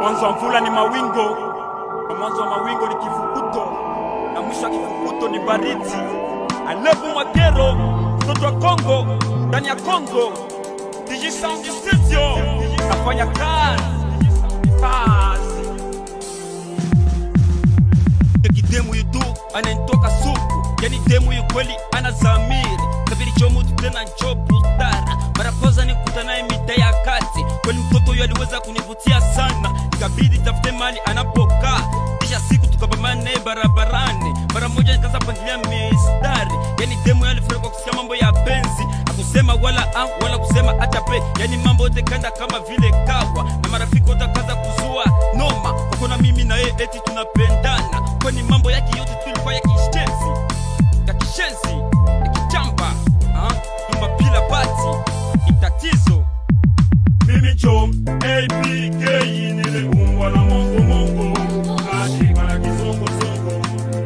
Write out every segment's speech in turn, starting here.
Mwanzo wa mvula ni mawingo, na mwanzo wa mawingo ni kifukuto, na mwisho wa kifukuto ni baridi. Alevu Mwakero, mtoto wa Kongo, ndani ya Kongo. DJ Sound Studio, nafanya kazi. Demu yutu anentoka suku, yani demu yu kweli anazamiri. Kabiri chomu tutena nchobu stara, marakoza ni kutanaye mita ya kati. Kweli mtoto yu aliweza kunivutia sana, ikabidi tafute mali anapokaa. Kisha siku tukabamane barabarani, mara moja nikaanza pangilia mistari. Yani demu yu alifurahi kwa kusikia mambo ya penzi, hakusema wala kusema atape. Yani mambo yote kanda kama vile kawa, na marafiki wote kaza kuzua noma. Kuna mimi na yeye eti tunapendana, kwani mambo yake yote tulikuwa ya kishenzi, ya kichamba, tumba pila pati, itatizo. Mimi chom, APK nile umbwa na mongo, kashi kana kizongo,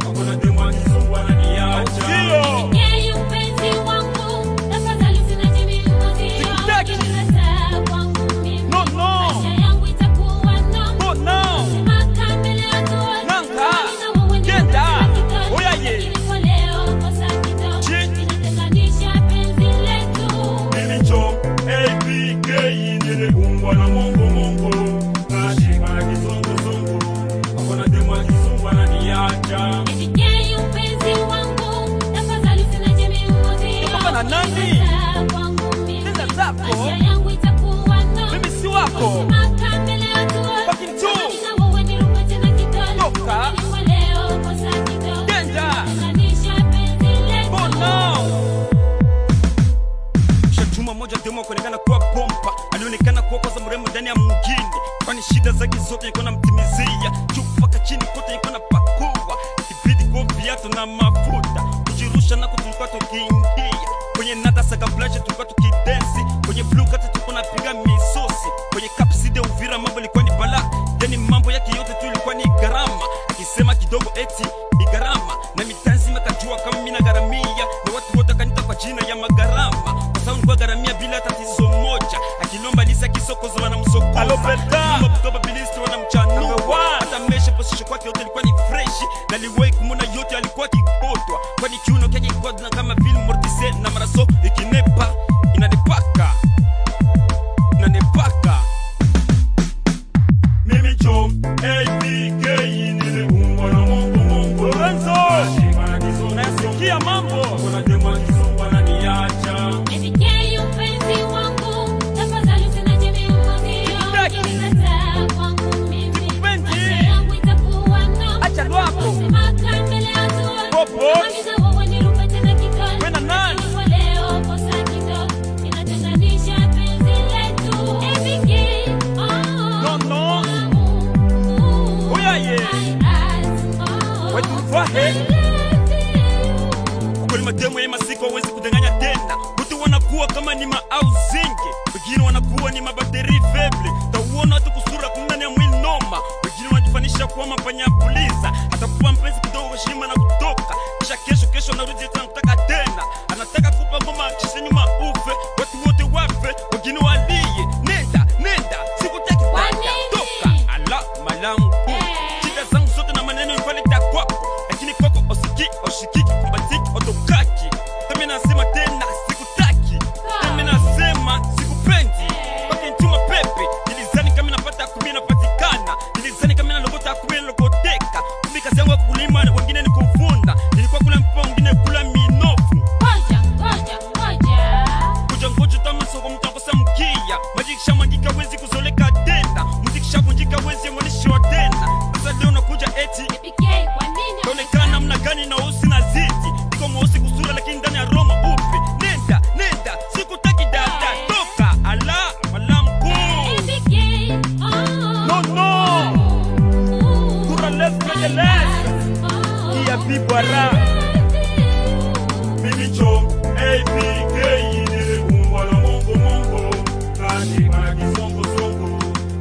wakona demu wa kizongo ananiacha. Yeye mpenzi wangu, tafadhali usiniache mmoja. Mimi si wako. Fucking two. Toka. Genda. Oh no. Shatuma moja demo kuonekana kuwa pompa, alionekana kuwa kwanza mrembo ndani ya mwingine, kwani shida zake zote niko namtimizia. Chupa chini kote niko napakua, ikibidi kwa viatu na mafuta, kujirusha na kutulikuwa tukiingia kwenye nata saka blanche, tulikuwa tukidensi kwenye blue kata, tulikuwa napiga misosi kwenye kapside Uvira. Mambo ilikuwa ni bala, yani mambo yake yote tu ilikuwa ni gharama. Akisema kidogo eti ni gharama, na mitanzi makajua kama mimi na garamia, na watu wote kanita kwa jina ya magarama, kwa sababu nilikuwa garamia bila tatizo moja. Akilomba lisa kisoko zo na msoko, alobelta mtoba bilisti wana mchanu, hata mesha posisho kwake yote ilikuwa ni fresh, na liwei kumuna yote alikuwa kipotwa, kwani kiuno kake kilikuwa kama vile mortise na maraso ikinepa inanipaka. Mimi chom APK nile umbwa na mongo Lorenzo, nasikia mambo kuna demu wa kizungu ananiacha. APK mpenzi wangu, tafadhali usiniache mmoja. Ukinikataa kwangu mimi, maisha yangu itakuwa noma. Acha lwako mbele ya popo. Ukweli mademu ya masiko hawezi kudanganya tena. Watu wanakuwa kama ni maauzingi, wengine wanakuwa ni mabateri feble. Tauona watu kusura kumndani ya mwili noma, wengine wanajifanisha kuwa mapanya puliza. Atakupa mpenzi kidogo heshima na kutoka, kisha kesho narudi tena kutaka tena. Anataka kupa ngoma kisha nyuma ufe, watu wote wafe, wengine walie. Nenda, sikutaki toka. Ala malangu, shida zangu zote na maneno ikwaleta kwako, lakini kwako oshikiki kumbatiki otokaki. Tami nasema tena sikutaki, tami nasema sikupendi, pake ntuma pepe. Nilizani kama napata kumbi napatikana, nilizani kama nalogota kumbi nalogoteka. Kumbi kazi yangu ya kukulima, wengine ni kuvunda. Nilikuwa kula mpa, wengine kula minofu. Ngoja tama soko mtakosa mkia, majikisha mwandika wezi kuzoleka tena, mtikisha kunjika wezi mwanishwa tena. Sasa leo nakuja eti kaonekana mna gani na usi na ziti, niko mweusi kusura lakini ndani ya Roma upe. Nenda, sikutaki dada, toka. Ala malamku no kura les iya bibara. Mimi chom APK nile umbwa na mongo, kashi kana kizongo,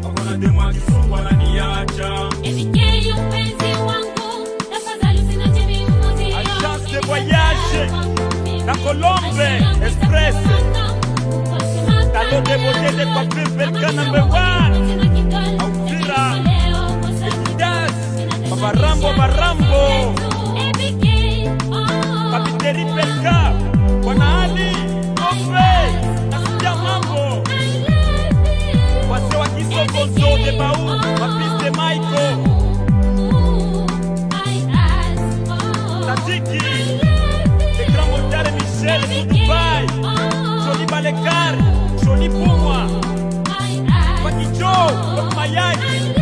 wakona demu wa kizungu ananiacha. APK mpenzi wangu, tafadhali usiniache mmoja. Agence de voyage na Colombe Express, talon de beauté de coiffure Belka #1 Uvira. Guy, le grand modèle Michel de Dubaï, Jolie Balekar, Jolie Poumwa, Pakijo, Mayai.